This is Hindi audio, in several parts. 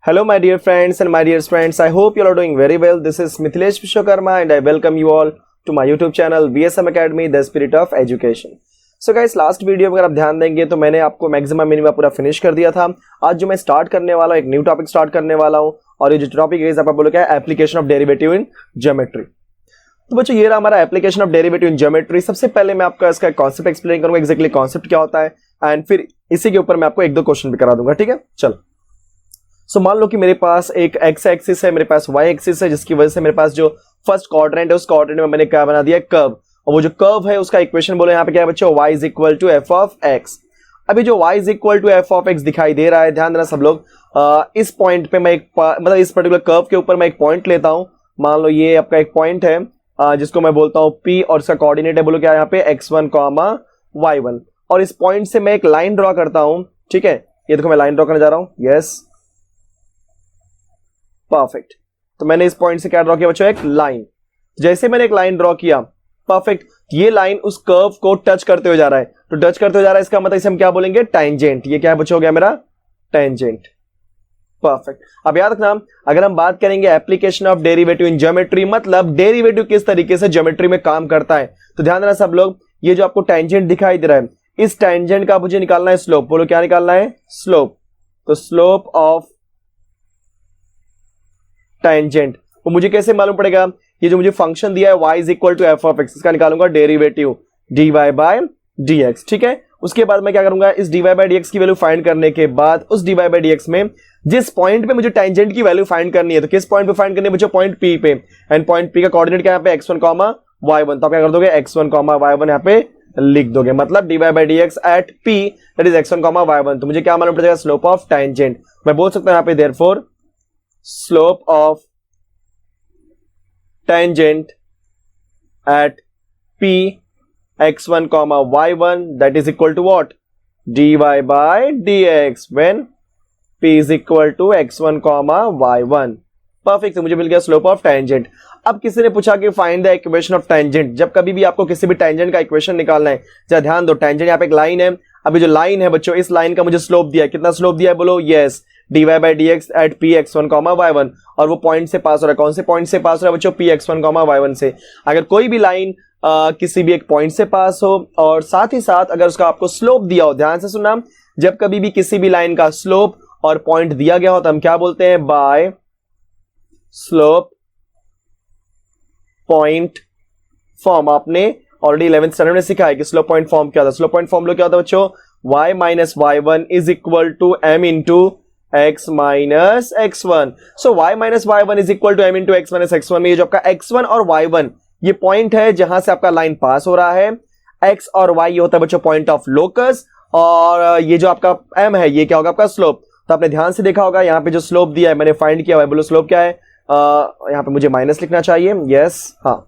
Hello my dear friends and my dear friends, I hope you all are doing very well. This is Mithilesh Vishwakarma and I welcome you all to my YouTube channel VSM Academy, The Spirit of Education. So guys, last video में अगर आप ध्यान देंगे तो मैंने आपको मैक्सिमम मिनिमम पूरा फिनिश कर दिया था। आज जो मैं स्टार्ट करने वाला हूँ, एक न्यू टॉपिक स्टार्ट करने वाला हूँ और ये जो टॉपिक है आपको बोलो क्या है, application of derivative in geometry. तो बच्चों ये रहा हमारा application of derivative in geometry. सबसे पहले मैं आपका इसका कॉन्सेप्ट एक्सप्लेन करूंगा, एग्जैक्टली कॉन्सेप्ट क्या होता है एंड फिर इसी के ऊपर मैं आपको एक दो क्वेश्चन भी करा दूंगा। ठीक है, चलो। सो मान लो कि मेरे पास एक एक्स एक्सिस है, मेरे पास वाई एक्सिस है, जिसकी वजह से मेरे पास जो फर्स्ट क्वाड्रेंट है उस क्वाड्रेंट में मैंने क्या बना दिया, कर्व। और वो जो कर्व है उसका इक्वेशन बोले यहाँ पे क्या है बच्चों, y is equal to f of x. अभी जो y is equal to f of x दिखाई दे रहा है, ध्यान देना सब लोग। इस पॉइंट पे मैं मतलब इस पर्टिकुलर कर्व के ऊपर मैं एक पॉइंट लेता हूं। मान लो ये आपका एक पॉइंट है जिसको मैं बोलता हूं P और इसका कोऑर्डिनेट है बोलो क्या, यहाँ पे x1, y1। और इस पॉइंट से मैं एक लाइन ड्रॉ करता हूं। ठीक है, ये देखो मैं लाइन ड्रॉ करने जा रहा हूं। Yes, perfect. तो मैंने इस पॉइंट से क्या ड्रॉ किया बच्चों, एक लाइन। जैसे मैंने एक लाइन ड्रॉ किया, परफेक्ट, ये लाइन उस कर्व को टच करते हुए जा रहा है। तो टच करते हुए जा रहा है इसका मतलब इसे हम क्या बोलेंगे, टेंजेंट। ये क्या है बच्चों, हो गया मेरा टेंजेंट। परफेक्ट। अब याद रखना, अगर हम बात करेंगे application of derivative in geometry, मतलब डेरिवेटिव किस तरीके से ज्योमेट्री में काम करता है, तो ध्यान देना सब लोग। ये जो आपको टेंजेंट दिखाई दे रहा है, इस टेंजेंट का मुझे निकालना है स्लोप। बोलो क्या निकालना है, स्लोप। तो स्लोप ऑफ टेंजेंट वो मुझे कैसे मालूम पड़ेगा, ये जो मुझे फंक्शन दिया है y is equal to f of x, इसका निकालूंगा डेरिवेटिव dy बाय dx। ठीक है, उसके बाद मैं क्या करूंगा, इस dy बाय dx की वैल्यू फाइंड करने के बाद उस dy बाय dx में जिस पॉइंट पे मुझे टेंजेंट की वैल्यू फाइंड करनी है, तो किस पॉइंट पे फाइंड करनी है बच्चों, पॉइंट P पे। एंड पॉइंट P का कोऑर्डिनेट क्या है यहाँ पे, x1, y1। तो आप क्या कर दोगे, x1, y1 यहाँ पे लिख दोगे, मतलब dy by dx at P that is x1, y1। तो मुझे क्या मालूम पड़ेगा, स्लोप ऑफ टेंजेंट। मैं बोल सकता हूं यहाँ पे therefore slope of tangent at P x1, y1 that is equal to what, dy by dx when P is equal to x1, y1। Perfect, तो मुझे मिल गया स्लोप ऑफ टेंजेंट। अब किसी ने पूछा कि find the equation of tangent. जब कभी भी आपको किसी भी टेंजेंट का इक्वेशन निकालना है, जरा ध्यान दो, टेंजेंट यहाँ पे एक लाइन है। अभी जो लाइन है बच्चों, इस लाइन का मुझे स्लोप दिया है। कितना स्लोप दिया है बोलो, yes, dy by dx at P x1, y1। और वो पॉइंट से पास हो रहा है। कौन से पॉइंट से पास हो रहा है बच्चों, P x1, y1 से। अगर कोई भी लाइन किसी भी एक पॉइंट से पास हो और साथ ही साथ अगर उसका आपको स्लोप दिया हो, ध्यान से सुनना, जब कभी भी किसी भी लाइन का स्लोप और पॉइंट दिया गया हो तो हम क्या बोलते हैं, बाय स्लोप पॉइंट फॉर्म। आपने ऑलरेडी 11th स्टैंडर्ड में सीखा है कि स्लोप पॉइंट फॉर्म क्या होता है। स्लोप पॉइंट फॉर्म क्या होता है बच्चों, y minus y1 is equal to m into x minus x1। So y minus y1 is equal to m into x minus x1 में ये जो आपका x1 और y1 ये पॉइंट है जहां से आपका लाइन पास हो रहा है। x और y ये होता है बच्चों पॉइंट ऑफ लोकस, और ये जो आपका m है ये क्या होगा, आपका स्लोप। तो आपने ध्यान से देखा होगा यहाँ पे जो स्लोप दिया है मैंने फाइंड किया हुआ है। बोलो स्लोप क्या है, यहाँ पे मुझे माइनस लिखना चाहिए। यस, हाँ।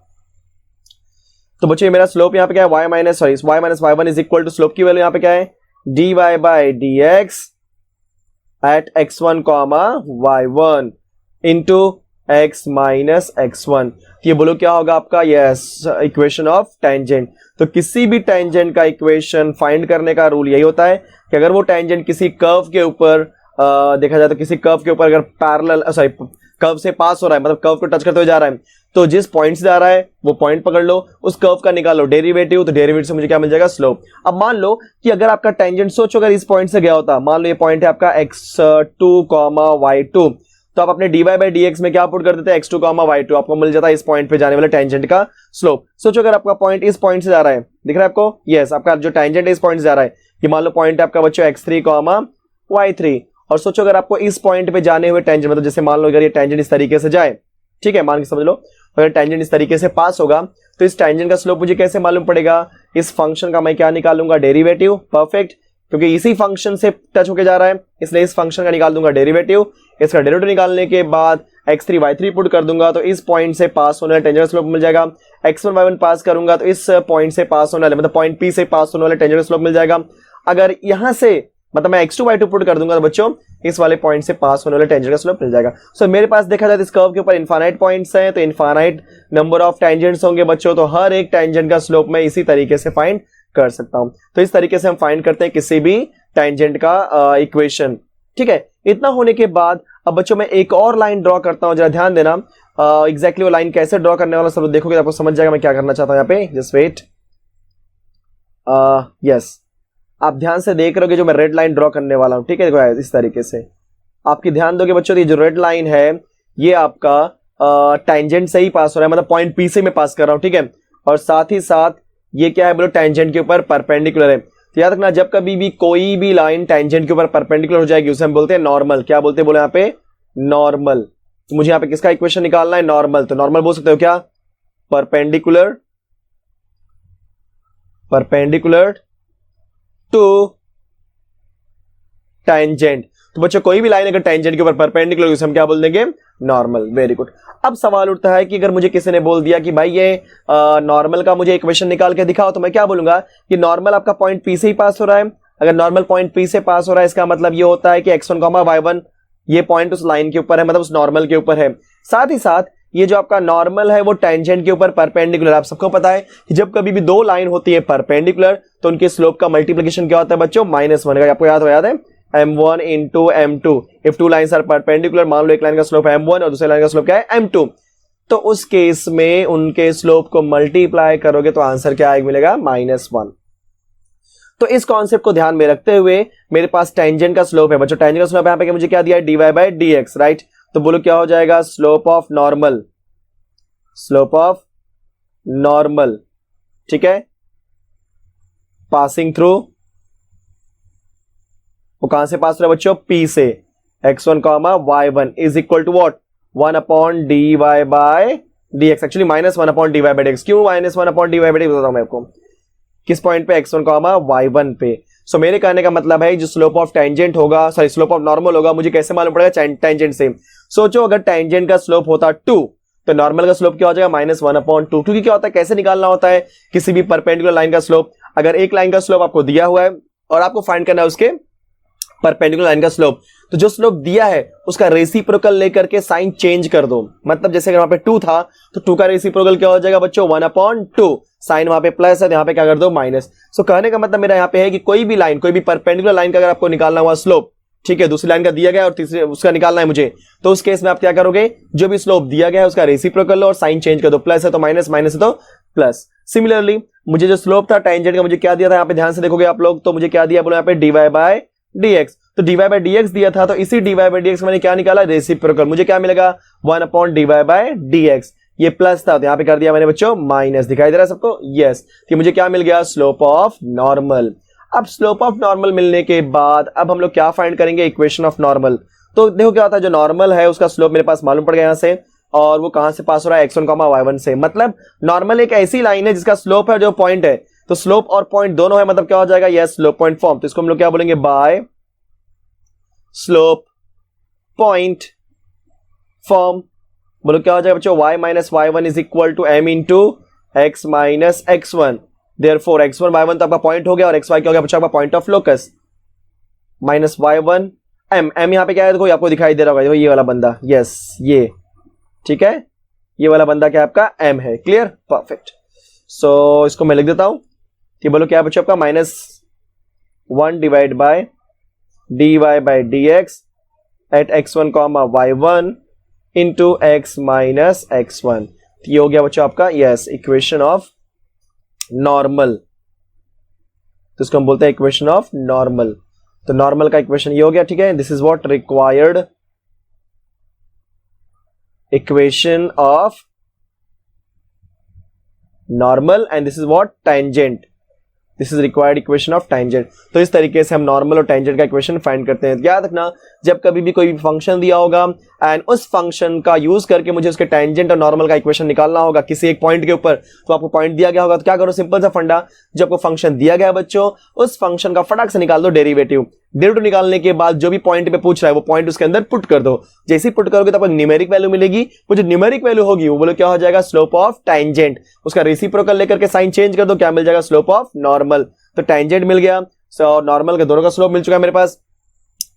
तो बच्चों मेरा स्लोप यहाँ पे क्या है, y minus y1 is equal to slope की वैल्यू यहाँ पे क्या है, dy by dx at x1, y1 into x minus x1। ये बोलो क्या होगा आपका, यस, इक्वेशन ऑफ टेंजेंट। तो किसी भी टेंजेंट का इक्वेशन फाइंड करने का रूल यही होता है कि अगर वो टेंजेंट किसी कर्व के ऊपर देखा जाए तो किसी कर्व के ऊपर अगर पैरेलल कर्व से पास हो रहा है, मतलब कर्व को टच करते हुए जा रहा है, तो जिस पॉइंट से जा रहा है वो पॉइंट पकड़ लो, उस कर्व का निकालो डेरिवेटिव। तो डेरिवेटिव से मुझे क्या मिल जाएगा, स्लोप। अब मान लो कि अगर आपका टेंजेंट, सोचो अगर इस पॉइंट से गया होता, मान लो ये पॉइंट है आपका x2, y2, तो आप अपने dy बाय dx में क्या पुट कर देते हैं, x2, y2, आपको मिल जाता है इस पॉइंट पे जाने वाले टेंजेंट का स्लोप। सोचो अगर आपका पॉइंट इस पॉइंट से जा रहा है, दिख रहा है आपको, यस, आपका जो टेंजेंट है इस पॉइंट से जा रहा है, ये मान लो पॉइंट है आपका बच्चों x3, y3। और सोचो अगर आपको इस पॉइंट पे जाने हुए टेंजेंट, मतलब जैसे मान लो अगर ये टेंजेंट इस तरीके से जाए, ठीक है, मान के समझ लो, अगर टेंजेंट इस तरीके से पास होगा तो इस टेंजेंट का स्लोप मुझे कैसे मालूम पड़ेगा, इस फंक्शन का मैं क्या निकालूंगा, डेरिवेटिव। परफेक्ट, क्योंकि इसी फंक्शन से टच होके जा रहा है इसलिए इस फंक्शन का निकाल दूंगा डेरिवेटिव। इसका डेरिवेटिव निकालने के बाद x3, y3 पुट कर दूंगा तो इस पॉइंट से पास होने वाला टेंजेंट स्लोप मिल जाएगा। x1, y1 पास करूंगा तो इस पॉइंट से पास होने वाले, मतलब पॉइंट P से पास होने वाले टेंजेंट स्लोप मिल जाएगा। अगर यहां से मतलब मैं x2, y2 पुट कर दूंगा तो बच्चों इस वाले पॉइंट से पास होने वाले टेंजेंट का स्लोप मिल जाएगा। सो मेरे पास देखा जाए इस कर्व के ऊपर इनफाइनाइट पॉइंट्स हैं, तो इनफाइनाइट नंबर ऑफ टेंजेंट्स होंगे बच्चों, तो हर एक टेंजेंट का स्लोप मैं इसी तरीके से फाइंड कर सकता हूं। तो इस तरीके से हम फाइंड करते हैं किसी भी टेंजेंट का इक्वेशन। ठीक है, इतना होने के बाद अब बच्चों मैं एक और लाइन ड्रॉ करता हूं, जरा ध्यान देना। एग्जैक्टली वो लाइन कैसे ड्रॉ करने वाला सब देखोगे तो आपको समझ जाएगा मैं क्या करना चाहता हूं यहाँ पे। Just wait. यस, आप ध्यान से देख रहे हो कि जो मैं रेड लाइन ड्रॉ करने वाला हूं, ठीक है। देखो इस तरीके से आपकी ध्यान दोगे बच्चों, ये जो रेड लाइन है ये आपका टेंजेंट से ही पास हो रहा है, मतलब पॉइंट पी से मैं पास कर रहा हूं, ठीक है। और साथ ही साथ ये क्या है बोलो, टेंजेंट के ऊपर परपेंडिकुलर है। तो याद रखना, जब कभी भी कोई भी लाइन टेंजेंट के ऊपर परपेंडिकुलर हो जाएगी उसे हम बोलते हैं नॉर्मल। क्या बोलते हैं बोलो यहाँ पे, नॉर्मल। तो मुझे यहाँ पे किसका इक्वेशन निकालना है, नॉर्मल। तो नॉर्मल बोल सकते हो क्या, परपेंडिकुलर टू टेंजेंट। तो बच्चों कोई भी लाइन अगर टेंजेंट के ऊपर परपेंडिकुलर उसे हम क्या बोल देंगे, नॉर्मल। Very good. अब सवाल उठता है कि अगर मुझे किसी ने बोल दिया कि भाई ये नॉर्मल का मुझे इक्वेशन निकाल के दिखाओ, तो मैं क्या बोलूंगा कि नॉर्मल आपका पॉइंट पी से ही पास हो रहा है। अगर नॉर्मल पॉइंट पी से पास हो रहा है इसका मतलब ये होता है कि x1, y1 ये पॉइंट उस लाइन के ऊपर है, मतलब उस नॉर्मल के ऊपर है। साथ ही साथ ये जो आपका नॉर्मल है वो टेंजेंट के ऊपर परपेंडिकुलर। आप सबको पता है कि जब कभी भी दो लाइन होती है परपेंडिकुलर तो उनके स्लोप का मल्टीप्लिकेशन क्या होता है बच्चों, -1। आपको याद है m1 into m2। If two lines are perpendicular, मान लो एक लाइन का स्लोप है m1 और दूसरे लाइन का स्लोप क्या है m2, तो उस केस में उनके स्लोप को मल्टीप्लाई करोगे तो आंसर क्या आएगा, मिलेगा -1। तो इस कॉन्सेप्ट को ध्यान में रखते हुए मेरे पास टेंजेंट का स्लोप है बच्चों, टेंजेंट का स्लोप यहाँ पे मुझे क्या दिया है, dy/dx, राइट। तो बोलो क्या हो जाएगा, स्लोप ऑफ नॉर्मल, ठीक है, पासिंग थ्रू, वो कहां से पास हो रहा है बच्चों, P से, x1, y1 is equal to what, 1/dy/dx। Actually -1/dy/dx। क्यों -1/dy/dx बताता हूं मैं आपको, किस पॉइंट पे, x1, y1 पे। सो मेरे कहने का मतलब है जो स्लोप ऑफ टेंजेंट होगा, सॉरी स्लोप ऑफ नॉर्मल होगा, मुझे कैसे मालूम पड़ेगा, टेंजेंट से। सोचो अगर टेंजेंट का स्लोप होता 2 तो नॉर्मल का स्लोप क्या हो जाएगा, -1/2। क्योंकि क्या होता है, कैसे निकालना होता है किसी भी परपेंडिकुलर लाइन का स्लोप। अगर एक लाइन का स्लोप आपको दिया हुआ है और आपको फाइंड करना है उसके परपेंडिकुलर लाइन का स्लोप, तो जो स्लोप दिया है उसका रेसिप्रोकल लेकर के साइन चेंज कर दो। मतलब जैसे अगर वहां पे 2 था तो 2 का रेसिप्रोकल क्या हो जाएगा बच्चों, 1/2। साइन वहां पे प्लस है तो यहाँ पे क्या कर दो, माइनस। सो कहने का मतलब मेरा यहाँ पे है कि कोई भी लाइन, कोई भी परपेंडिकुलर लाइन का अगर आपको निकालना हुआ स्लोप, ठीक है, दूसरी लाइन का दिया गया और तीसरे उसका निकालना है मुझे, तो उस केस में आप क्या करोगे, जो भी स्लोप दिया गया है उसका रेसिप्रोकल लो और साइन चेंज कर दो। प्लस है तो माइनस, माइनस है तो प्लस। सिमिलरली मुझे जो स्लोप था टेंजेंट का, मुझे क्या दिया था, यहाँ पे ध्यान से देखोगे आप लोग, तो मुझे क्या दिया बोलो यहाँ पे, dy/dx। तो dy/dx दिया था, तो इसी dy/dx मैंने क्या निकाला, रेसिप्रोकल। मुझे क्या मिलेगा, 1/dy/dx। ये प्लस था तो यहाँ पे कर दिया मैंने बच्चों माइनस। दिखाई दे रहा है सबको, यस। कि मुझे क्या मिल गया, स्लोप ऑफ नॉर्मल। अब स्लोप ऑफ नॉर्मल मिलने के बाद अब हम लोग क्या फाइंड करेंगे, इक्वेशन ऑफ नॉर्मल। तो देखो क्या होता है, जो नॉर्मल है उसका स्लोप मेरे पास मालूम पड़ गया यहाँ से, और वो कहां से पास हो रहा है, x1, y1 से। मतलब नॉर्मल एक ऐसी लाइन है जिसका स्लोप है जो पॉइंट है, तो स्लोप और पॉइंट दोनों है, मतलब क्या हो जाएगा, यस, स्लोप पॉइंट फॉर्म। तो इसको हम लोग क्या बोलेंगे, बाय स्लोप पॉइंट फॉर्म। बोलो क्या हो जाएगा बच्चों, y - y1 is equal to m into x - x1। Therefore x1, y1 तो आपका पॉइंट हो गया और xy क्या हो गया बच्चों, आपका point of locus. -y1 m यहां पे क्या है, देखो आपको दिखाई दे रहा होगा, ये वाला बंदा, यस, ये ठीक है, ये वाला बंदा क्या आपका m है। Clear, perfect. सो इसको मैं लिख देता हूं कि बोलो क्या बच्चों आपका -1 divide by dy/dx at x1, y1 into x minus x1। ये हो गया बच्चों आपका, यस, इक्वेशन ऑफ नॉर्मल। तो इसको हम बोलते हैं इक्वेशन ऑफ नॉर्मल। तो नॉर्मल का इक्वेशन ये हो गया, ठीक है। This is what required equation of normal and this is what tangent. This is required equation of tangent. तो इस तरीके से हम नॉर्मल और टेंजेंट का इक्वेशन फाइंड करते हैं। याद रखना, जब कभी भी कोई फंक्शन दिया होगा एंड उस फंक्शन का यूज करके मुझे उसके टेंजेंट और नॉर्मल का इक्वेशन निकालना होगा किसी एक पॉइंट के ऊपर, तो आपको पॉइंट दिया गया होगा तो क्या करो, सिंपल सा फंडा, जब आपको फंक्शन दिया गया बच्चों, उस फंक्शन का फटाक से निकाल दो डेरिवेटिव। डेरिवेटिव निकालने के बाद जो भी पॉइंट पे पूछ रहा है वो पॉइंट उसके अंदर पुट कर दो। जैसे ही पुट करोगे तो आपको न्यूमेरिक वैल्यू मिलेगी। वो जो न्यूमेरिक वैल्यू होगी वो बोलो क्या हो जाएगा, स्लोप ऑफ टेंजेंट। उसका रेसिप्रोकल लेकर के साइन चेंज कर दो, क्या मिल जाएगा, स्लोप ऑफ नॉर्मल। तो टेंजेंट मिल गया और नॉर्मल के दोनों का स्लोप मिल चुका है मेरे पास।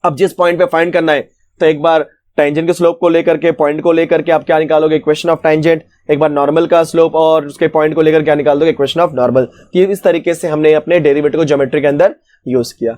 अब जिस पॉइंट पे फाइंड करना है तो एक बार टेंजेंट के स्लोप को लेकर के, पॉइंट को लेकर के आप क्या निकालोगे, इक्वेशन ऑफ टेंजेंट। एक बार नॉर्मल का स्लोप और उसके पॉइंट को लेकर क्या निकाल दोगे, इक्वेशन ऑफ नॉर्मल। इस तरीके से हमने अपने डेरिवेटिव को ज्योमेट्री के अंदर यूज किया।